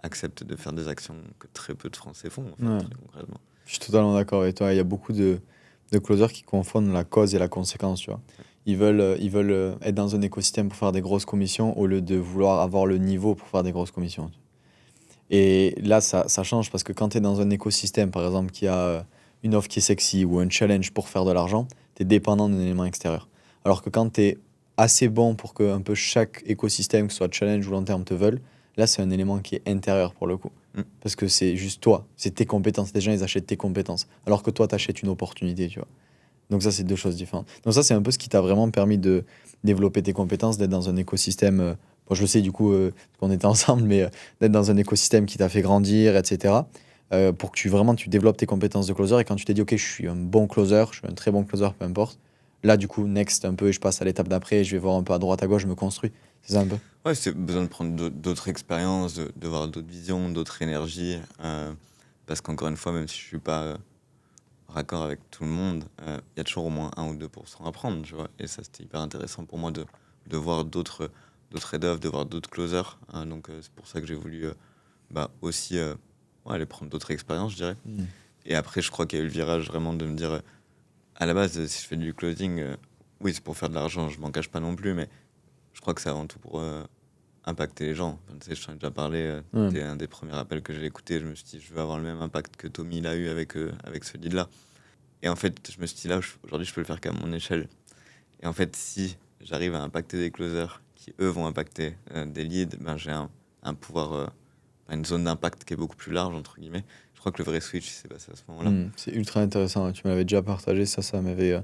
Accepte de faire des actions que très peu de Français font, en fait, Ouais. très concrètement. Je suis totalement d'accord avec toi. Il y a beaucoup de closers qui confondent la cause et la conséquence, tu vois. Ils veulent être dans un écosystème pour faire des grosses commissions au lieu de vouloir avoir le niveau pour faire des grosses commissions. Et là, ça change parce que quand tu es dans un écosystème, par exemple, qui a une offre qui est sexy ou un challenge pour faire de l'argent, tu es dépendant d'un élément extérieur. Alors que quand tu es assez bon pour que un peu chaque écosystème, que ce soit challenge ou long terme, te veuille, là, c'est un élément qui est intérieur pour le coup. Mm. Parce que c'est juste toi, c'est tes compétences. Les gens, ils achètent tes compétences. Alors que toi, tu achètes une opportunité, tu vois. Donc ça, c'est deux choses différentes. Donc ça, c'est un peu ce qui t'a vraiment permis de développer tes compétences, d'être dans un écosystème. Bon, je le sais du coup qu'on était ensemble, mais d'être dans un écosystème qui t'a fait grandir, etc. Pour que tu développes tes compétences de closer. Et quand tu t'es dit, OK, je suis un bon closer, je suis un très bon closer, peu importe. Là, du coup, next un peu, et je passe à l'étape d'après, je vais voir un peu à droite, à gauche, je me construis. C'est ça un peu. Ouais, c'est besoin de prendre d'autres expériences, de voir d'autres visions, d'autres énergies. Parce qu'encore une fois, même si je suis pas raccord avec tout le monde, il y a toujours au moins 1 ou 2% à prendre, tu vois. Et ça, c'était hyper intéressant pour moi de voir d'autres head-off, de voir d'autres closers. Donc, c'est pour ça que j'ai voulu aussi aller prendre d'autres expériences, je dirais. Et après, je crois qu'il y a eu le virage vraiment de me dire, à la base, si je fais du closing, oui, c'est pour faire de l'argent, je m'en cache pas non plus, mais je crois que c'est avant tout pour impacter les gens. Enfin, tu sais, je t'en ai déjà parlé, Ouais. c'était un des premiers appels que j'ai écouté. Je me suis dit, je veux avoir le même impact que Tommy l'a eu avec ce lead-là. Et en fait, je me suis dit, là, aujourd'hui, je peux le faire qu'à mon échelle. Et en fait, si j'arrive à impacter des closers qui, eux, vont impacter des leads, ben, j'ai un pouvoir, une zone d'impact qui est beaucoup plus large, entre guillemets. Je crois que le vrai switch s'est passé à ce moment-là. C'est ultra intéressant. Tu m'avais déjà partagé ça m'avait.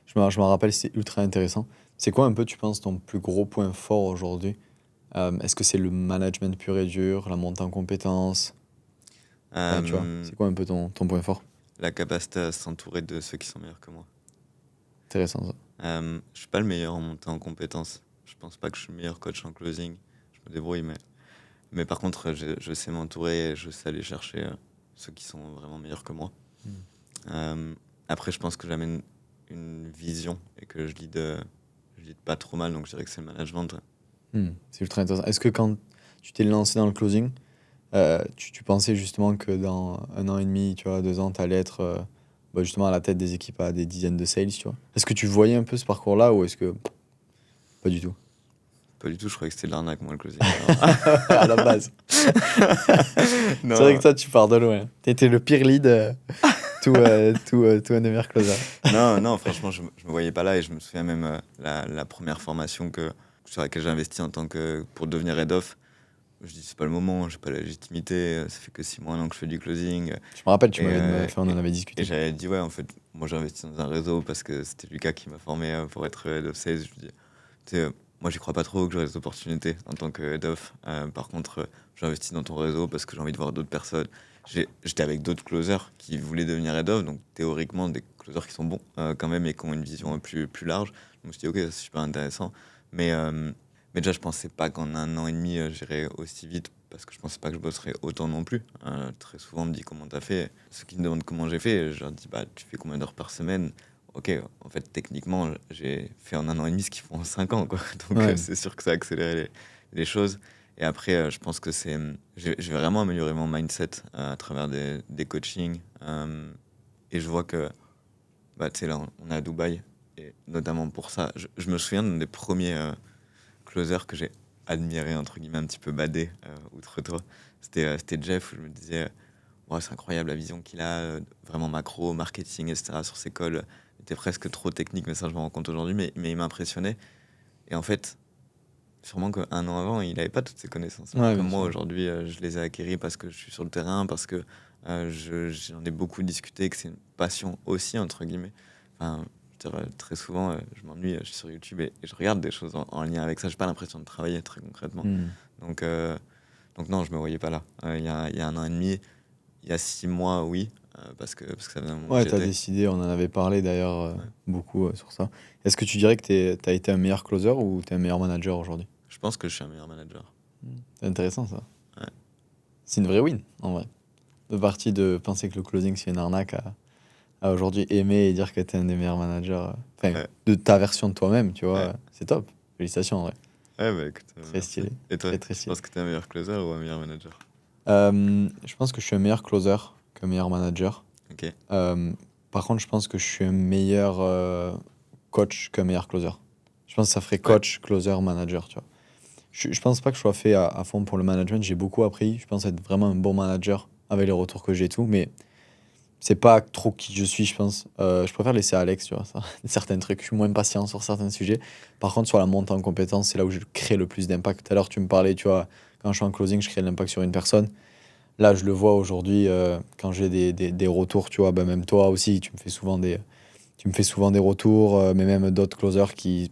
Je me rappelle, c'était ultra intéressant. C'est quoi un peu, tu penses, ton plus gros point fort aujourd'hui? Est-ce que c'est le management pur et dur, la montée en compétences? Tu vois, Euh, c'est quoi un peu ton point fort? la capacité à s'entourer de ceux qui sont meilleurs que moi. Intéressant ça. Je suis pas le meilleur en montée en compétences. Je pense pas que je suis le meilleur coach en closing. Je me débrouille, mais par contre, je sais m'entourer et je sais aller chercher ceux qui sont vraiment meilleurs que moi. Après, je pense que j'amène une vision et que je lead pas trop mal, donc je dirais que c'est le management. C'est ultra intéressant. Est-ce que quand tu t'es lancé dans le closing, tu pensais justement que dans 1 an et demi, tu vois, 2 ans, tu allais être justement à la tête des équipes à des dizaines de sales, tu vois? Est-ce que tu voyais un peu ce parcours-là ou est-ce que pas du tout? Pas du tout, je croyais que c'était de l'arnaque, moi, le closing. À la base. Non. C'est vrai que toi, tu pars de loin. T'étais le pire lead, tout un des meilleurs closers. Non, franchement, je me voyais pas là et je me souviens même la première formation sur laquelle j'ai investi pour devenir head off. Je dis, c'est pas le moment, j'ai pas la légitimité, ça fait que 6 mois, 1 an que je fais du closing. Je me rappelle, on en avait Et discuté. j'avais dit, ouais, en fait, moi j'ai investi dans un réseau parce que c'était Lucas qui m'a formé pour être head of sales. Je lui dis, tu sais, moi j'y crois pas trop que j'aurai des opportunités en tant que head of. Par contre, j'ai investi dans ton réseau parce que j'ai envie de voir d'autres personnes. J'étais avec d'autres closers qui voulaient devenir head of, donc théoriquement des closers qui sont bons quand même et qui ont une vision plus large. Donc je me suis dit, ok, c'est super intéressant. Mais déjà, je pensais pas qu'en 1 an et demi, j'irais aussi vite parce que je pensais pas que je bosserais autant non plus. Très souvent, on me dit comment t'as fait. Ceux qui me demandent comment j'ai fait, je leur dis, bah, tu fais combien d'heures par semaine? Ok, en fait, techniquement, j'ai fait en 1 an et demi ce qu'ils font en 5 ans, quoi. Donc, Ouais. c'est sûr que ça a accéléré les choses. Et après, je pense que j'ai vraiment amélioré mon mindset à travers des coachings. Et je vois que, bah, tu sais, là, on est à Dubaï. Et notamment pour ça, je me souviens d'un des premiers closer que j'ai admiré, entre guillemets, un petit peu badé, outre toi. C'était Jeff, où je me disais, ouais, c'est incroyable la vision qu'il a, vraiment macro, marketing, etc. sur ses calls. Il était presque trop technique, mais ça, je me rends compte aujourd'hui, mais il m'impressionnait. Et en fait, sûrement qu'1 an avant, il n'avait pas toutes ces connaissances. Ouais, Comme bien moi, sûr. aujourd'hui, je les ai acquéries parce que je suis sur le terrain, parce que j'en ai beaucoup discuté, que c'est une passion aussi, entre guillemets. Enfin, je veux dire, très souvent, je m'ennuie, je suis sur YouTube et je regarde des choses en lien avec ça. J'ai pas l'impression de travailler très concrètement. Donc, non, je me voyais pas là. Il y a 1 an et demi, il y a 6 mois, oui, parce que ça faisait un moment que Ouais, j'y t'as étais. décidé, on en avait parlé d'ailleurs Ouais. beaucoup sur ça. Est-ce que tu dirais que t'as été un meilleur closer ou t'es un meilleur manager aujourd'hui? Je pense que je suis un meilleur manager. C'est intéressant ça. Ouais. C'est une vraie win en vrai. De partie de penser que le closing c'est une arnaque à aujourd'hui aimer et dire que t'es un des meilleurs managers. Enfin, Ouais. de ta version de toi-même, tu vois. Ouais. C'est top. Félicitations en vrai. Ouais, bah écoute, Très merci. stylé. Et toi, Très très tu stylé. penses que t'es un meilleur closer ou un meilleur manager? Je pense que je suis un meilleur closer qu'un meilleur manager. Ok. Par contre, je pense que je suis un meilleur coach qu'un meilleur closer. Je pense que ça ferait coach, closer, manager, tu vois. Je pense pas que je sois fait à fond pour le management. J'ai beaucoup appris. Je pense être vraiment un bon manager avec les retours que j'ai et tout. Mais c'est pas trop qui je suis, je pense. Je préfère laisser à Alex, tu vois, ça, certains trucs. Je suis moins patient sur certains sujets. Par contre, sur la montée en compétences, c'est là où je crée le plus d'impact. Tout à l'heure, tu me parlais, tu vois, quand je suis en closing, je crée de l'impact sur une personne. Là, je le vois aujourd'hui quand j'ai des retours, tu vois, ben, même toi aussi, tu me fais souvent des retours, mais même d'autres closers qui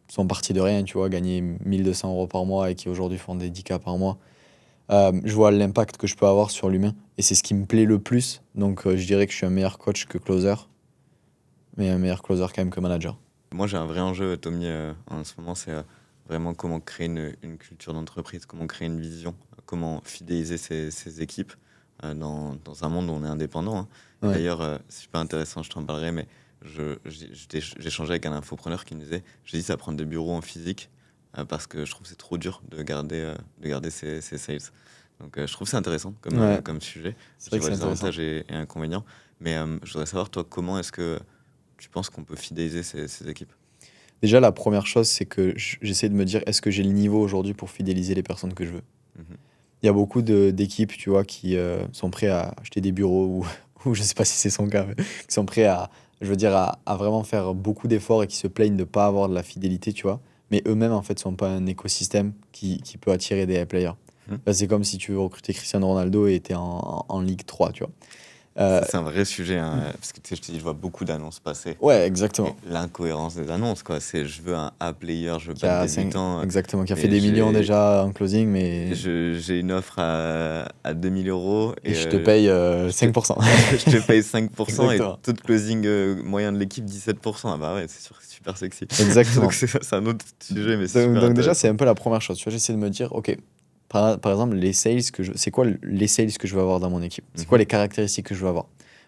sont partis de rien, tu vois, gagner 1 200 € par mois et qui aujourd'hui font des 10K par mois. Je vois l'impact que je peux avoir sur l'humain et c'est ce qui me plaît le plus. Donc, je dirais que je suis un meilleur coach que closer, mais un meilleur closer quand même que manager. Moi, j'ai un vrai enjeu, Tommy, en ce moment, c'est vraiment comment créer une culture d'entreprise, comment créer une vision, comment fidéliser ses équipes dans un monde où on est indépendant, hein. Et Ouais. d'ailleurs, c'est super intéressant, je t'en parlerai, mais j'ai échangé avec un infopreneur qui me disait, j'ai dit, ça prend des bureaux en physique parce que je trouve que c'est trop dur de garder ses sales. Donc, je trouve que c'est intéressant Ouais, comme sujet. c'est J'y vrai que vois c'est les intéressant. avantages et inconvénients. Mais je voudrais savoir, toi, comment est-ce que tu penses qu'on peut fidéliser ces équipes? Déjà, la première chose, c'est que j'essaie de me dire, est-ce que j'ai le niveau aujourd'hui pour fidéliser les personnes que je veux? Mhm. Il y a beaucoup d'équipes, tu vois, qui sont prêts à acheter des bureaux ou, ou je sais pas si c'est son cas, mais qui sont prêts à, je veux dire, à vraiment faire beaucoup d'efforts et qui se plaignent de pas avoir de la fidélité, tu vois. Mais eux-mêmes, en fait, sont pas un écosystème qui peut attirer des players. Mhm. Bah, c'est comme si tu veux recruter Cristiano Ronaldo et tu es en Ligue 3, tu vois. Euh, Ça, c'est un vrai sujet, hein, parce que tu sais, je te dis, je vois beaucoup d'annonces passer. ouais, Et exactement. l'incohérence des annonces, quoi. C'est je veux un A-player, je veux Qui pas de a débutant, exactement, qui a fait mais des millions déjà en closing, mais j'ai une offre à 2000 € et et je te paye je te, 5%. je te paye 5% et Exactement. tout closing moyen de l'équipe 17%. Ah bah ouais, c'est sûr que c'est super sexy. Donc Exactement. c'est un autre sujet, mais c'est Donc, super déjà, c'est intéressant. un peu la première chose. Tu vois, j'essaie de me dire, OK, par exemple, les sales c'est quoi les sales que je veux avoir dans mon équipe? C'est quoi Mhm. les caractéristiques que je veux avoir?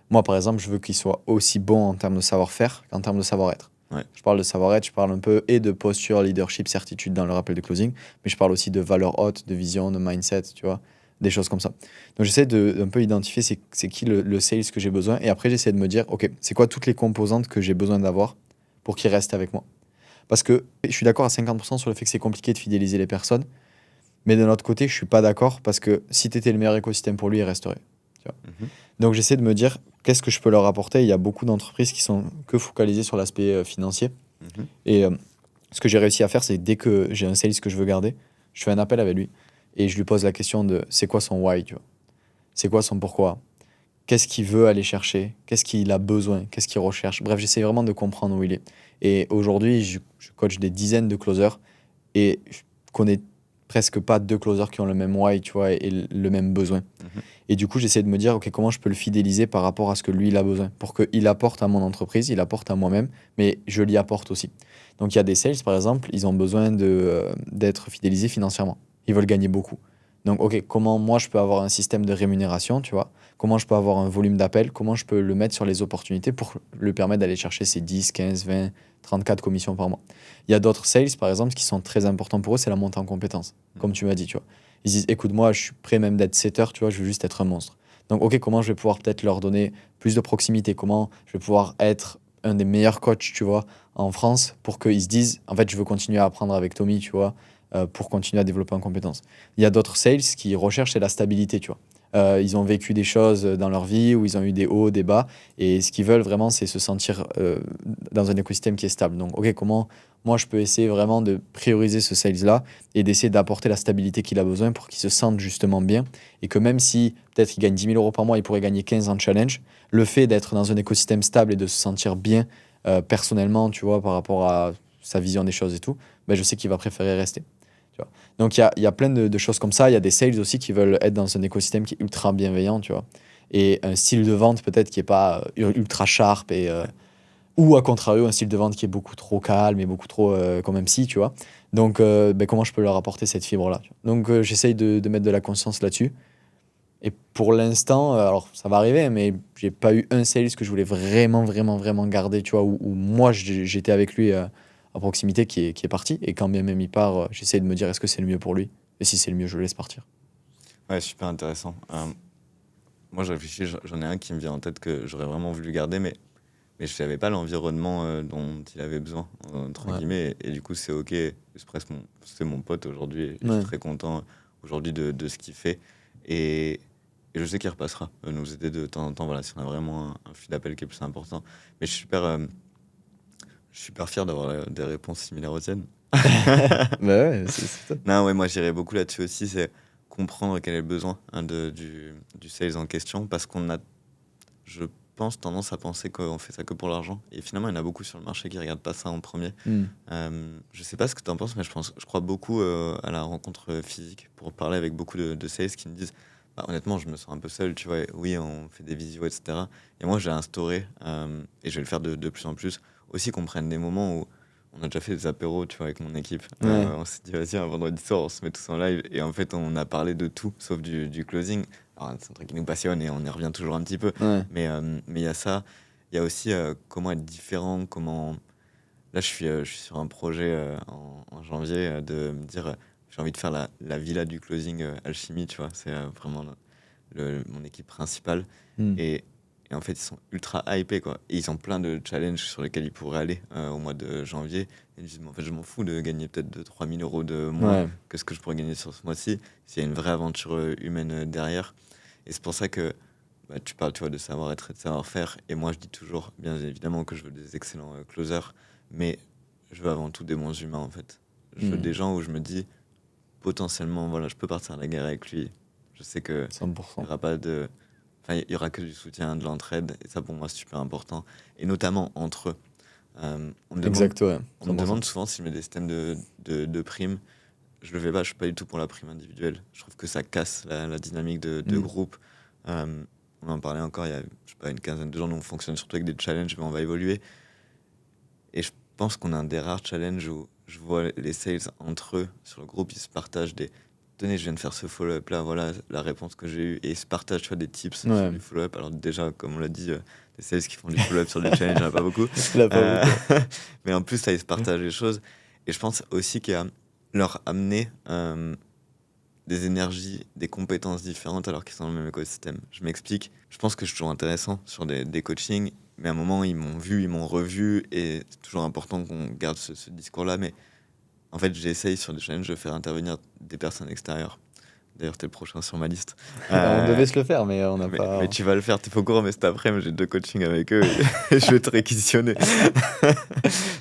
Moi, par exemple, je veux qu'ils soient aussi bons en termes de savoir-faire qu'en termes de savoir-être. Ouais. Je parle de savoir-être, je parle un peu et de posture, leadership, certitude dans le rappel de closing, mais je parle aussi de valeur haute, de vision, de mindset, tu vois, des choses comme ça. Donc j'essaie de un peu identifier c'est qui le sales que j'ai besoin et après j'essaie de me dire, OK, c'est quoi toutes les composantes que j'ai besoin d'avoir pour qu'ils restent avec moi? Parce que je suis d'accord à 50% sur le fait que c'est compliqué de fidéliser les personnes, mais d'un autre côté, je suis pas d'accord parce que si tu étais le meilleur écosystème pour lui, il resterait. Tu vois. Mhm. Donc j'essaie de me dire qu'est-ce que je peux leur apporter. Il y a beaucoup d'entreprises qui sont que focalisées sur l'aspect financier. Mhm. Et ce que j'ai réussi à faire, c'est dès que j'ai un sales que je veux garder, je fais un appel avec lui et je lui pose la question de c'est quoi son why, tu vois. C'est quoi son pourquoi? Qu'est-ce qu'il veut aller chercher? Qu'est-ce qu'il a besoin? Qu'est-ce qu'il recherche? Bref, j'essaie vraiment de comprendre où il est. Et aujourd'hui, je coach des dizaines de closers et je connais presque pas deux closers qui ont le même why, tu vois, et le même besoin. Mhm. Et du coup, j'essaie de me dire, OK, comment je peux le fidéliser par rapport à ce que lui, il a besoin, pour qu'il apporte à mon entreprise, il apporte à moi-même, mais je lui apporte aussi. Donc, il y a des sales, par exemple, ils ont besoin d'être fidélisés financièrement. Ils veulent gagner beaucoup. Donc, OK, comment moi, je peux avoir un système de rémunération, tu vois? Comment je peux avoir un volume d'appels? Comment je peux le mettre sur les opportunités pour lui permettre d'aller chercher ses 10, 15, 20, 34 commissions par mois? Il y a d'autres sales, par exemple, qui sont très importants pour eux, c'est la montée en compétences, comme Mhm. tu m'as dit, tu vois. Ils disent, écoute, moi, je suis prêt même d'être setter, tu vois, je veux juste être un monstre. Donc, OK, comment je vais pouvoir peut-être leur donner plus de proximité? Comment je vais pouvoir être un des meilleurs coachs, tu vois, en France pour qu'ils se disent, en fait, je veux continuer à apprendre avec Tommy, tu vois, pour continuer à développer en compétences. Il y a d'autres sales qui recherchent c'est la stabilité, tu vois. Ils ont vécu des choses dans leur vie où ils ont eu des hauts, des bas, et ce qu'ils veulent vraiment, c'est se sentir dans un écosystème qui est stable. Donc, OK, comment moi je peux essayer vraiment de prioriser ce sales-là et d'essayer d'apporter la stabilité qu'il a besoin pour qu'il se sente justement bien et que même si peut-être qu'il gagne 10 000 € par mois, il pourrait gagner 15 en challenge, le fait d'être dans un écosystème stable et de se sentir bien personnellement, tu vois, par rapport à sa vision des choses et tout, ben, je sais qu'il va préférer rester. Tu vois. Donc il y a plein de choses comme ça. Il y a des sales aussi qui veulent être dans un écosystème qui est ultra bienveillant, tu vois. Et un style de vente peut-être qui est pas ultra sharp ou à contrario un style de vente qui est beaucoup trop calme et beaucoup trop comme MC, tu vois. Donc ben, comment je peux leur apporter cette fibre-là, tu vois. Donc j'essaye de mettre de la conscience là-dessus. Et pour l'instant, alors ça va arriver, mais j'ai pas eu un sales que je voulais vraiment, vraiment, vraiment garder, tu vois, où moi j'étais avec lui à proximité qui est parti. Et quand bien même il part, j'essaie de me dire est-ce que c'est le mieux pour lui? Et si c'est le mieux, je le laisse partir. Ouais, super intéressant. Moi, je réfléchis, j'en ai un qui me vient en tête que j'aurais vraiment voulu garder, mais je savais pas l'environnement dont il avait besoin, entre Ouais. guillemets. Et du coup, c'est OK. C'est mon pote aujourd'hui et je suis Ouais. très content aujourd'hui de ce qu'il fait. Et Et je sais qu'il repassera nous aider de temps en temps, voilà, si on a vraiment un flux d'appel qui est plus important. Mais je suis super fier d'avoir des réponses similaires aux tiennes. Bah ouais, c'est top. Non, ouais, moi j'irais beaucoup là-dessus aussi, c'est comprendre quel est le besoin du sales en question, parce qu'on a, je pense, tendance à penser qu'on fait ça que pour l'argent. Et finalement, il y en a beaucoup sur le marché qui regardent pas ça en premier. Je sais pas ce que tu en penses, mais je crois beaucoup à la rencontre physique pour parler avec beaucoup de sales qui me disent bah, honnêtement, je me sens un peu seul, tu vois. Oui, on fait des visios, etc. Et moi, j'ai instauré, et je vais le faire de plus en plus, aussi qu'on prenne des moments où on a déjà fait des apéros, tu vois, avec mon équipe. Ouais. On s'est dit, vas-y, un vendredi soir, on se met tous en live. Et en fait, on a parlé de tout, sauf du closing. Alors, c'est un truc qui nous passionne et on y revient toujours un petit peu. Ouais. Mais il y a ça. Il y a aussi comment être différent, comment... Là, je suis sur un projet en janvier de me dire, j'ai envie de faire la villa du closing Alchimie, tu vois. C'est vraiment mon équipe principale. Mm. Et en fait, ils sont ultra hypés, quoi. Et ils ont plein de challenges sur lesquels ils pourraient aller au mois de janvier. Et ils me disent, mais en fait, je m'en fous de gagner peut-être 2-3 000 euros de moins Ouais. que ce que je pourrais gagner sur ce mois-ci, s'il y a une vraie aventure humaine derrière. Et c'est pour ça que bah, tu parles, tu vois, de savoir-être et de savoir-faire. Et moi, je dis toujours, bien évidemment, que je veux des excellents closers, mais je veux avant tout des bons humains, en fait. Je veux des gens où je me dis, potentiellement, voilà, je peux partir à la guerre avec lui. Je sais que il 100%. n'y aura pas de... Enfin, il y aura que du soutien, de l'entraide, et ça, pour moi, c'est super important. Et notamment entre eux. On me demande, Exact, ouais. on me 100%. demande souvent si je mets des systèmes de primes. Je le fais pas, je suis pas du tout pour la prime individuelle. Je trouve que ça casse la dynamique de groupe. On en parlait encore il y a, je sais pas, une quinzaine de jours. Nous, on fonctionne surtout avec des challenges, mais on va évoluer. Et je pense qu'on a un des rares challenges où je vois les sales entre eux, sur le groupe, ils se partagent des... Tenez, je viens de faire ce follow-up là, voilà la réponse que j'ai eue. Et ils se partagent, tu vois, des tips Ouais. sur du follow-up. Alors déjà, comme on l'a dit, les sales qui font du follow-up sur des challenges, il n'y en a pas beaucoup. Là, pas beaucoup. Mais en plus, là, ils se partagent les choses. Et je pense aussi qu'il y a leur amener des énergies, des compétences différentes alors qu'ils sont dans le même écosystème. Je m'explique. Je pense que je suis toujours intéressant sur des coachings, mais à un moment, ils m'ont vu, ils m'ont revu, et c'est toujours important qu'on garde ce discours-là. Mais en fait, j'essaye sur des challenges de faire intervenir des personnes extérieures. D'ailleurs, t'es le prochain sur ma liste. On devait se le faire, mais on n'a Mais pas. tu vas le faire, t'es pas au courant, mais cet après-midi, j'ai 2 coachings avec eux et je vais te réquisitionner.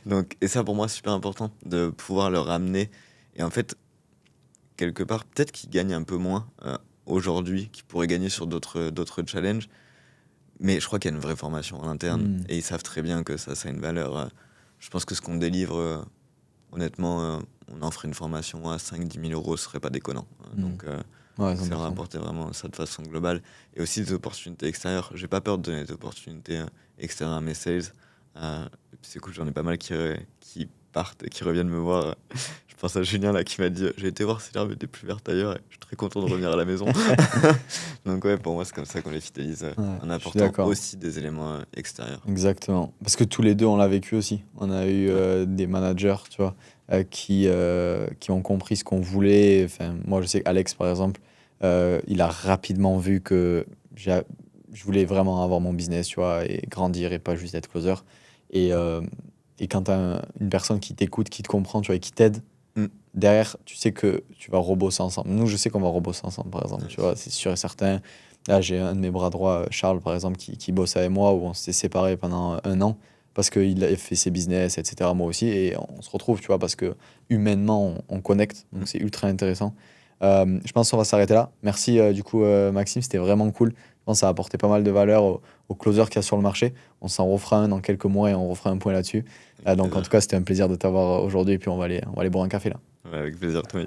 Donc, et ça, pour moi, c'est super important de pouvoir leur amener. Et en fait, quelque part, peut-être qu'ils gagnent un peu moins aujourd'hui qu'ils pourraient gagner sur d'autres challenges. Mais je crois qu'il y a une vraie formation en interne et ils savent très bien que ça a une valeur. Je pense que ce qu'on délivre, honnêtement, on offre une formation à 5-10 000 euros, ce serait pas déconnant. Donc, Ouais, c'est 100%. leur apporter vraiment ça de façon globale. Et aussi des opportunités extérieures. J'ai pas peur de donner des opportunités extérieures à mes sales. Et puis c'est cool, j'en ai pas mal qui partent et qui reviennent me voir. Je pense à Julien là qui m'a dit j'ai été voir si l'herbe était plus verte ailleurs et je suis très content de revenir à la maison. Donc ouais, pour moi c'est comme ça qu'on les fidélise en suis apportant d'accord. aussi des éléments extérieurs. Exactement. Parce que tous les deux, on l'a vécu aussi. On a eu des managers, tu vois, qui ont compris ce qu'on voulait. Enfin, moi, je sais qu'Alex, par exemple, il a rapidement vu que je voulais vraiment avoir mon business, tu vois, et grandir et pas juste être closer. Et quand tu as une personne qui t'écoute, qui te comprend, tu vois, et qui t'aide, Mm. derrière, tu sais que tu vas rebosser ensemble. Nous, je sais qu'on va rebosser ensemble, par exemple, tu vois, c'est sûr et certain. Là, j'ai un de mes bras droits, Charles, par exemple, qui bosse avec moi, où on s'est séparés pendant 1 an, parce qu'il a fait ses business, etc., moi aussi, et on se retrouve, tu vois, parce que humainement, on connecte, donc c'est ultra intéressant. Je pense qu'on va s'arrêter là. Merci, du coup, Maxime, c'était vraiment cool. Je pense que ça a apporté pas mal de valeur aux closers qu'il y a sur le marché. On s'en refera un dans quelques mois et on refera un point là-dessus. Donc, en tout cas, c'était un plaisir de t'avoir aujourd'hui, et puis on va aller boire un café là. Ouais, avec plaisir, Tommy.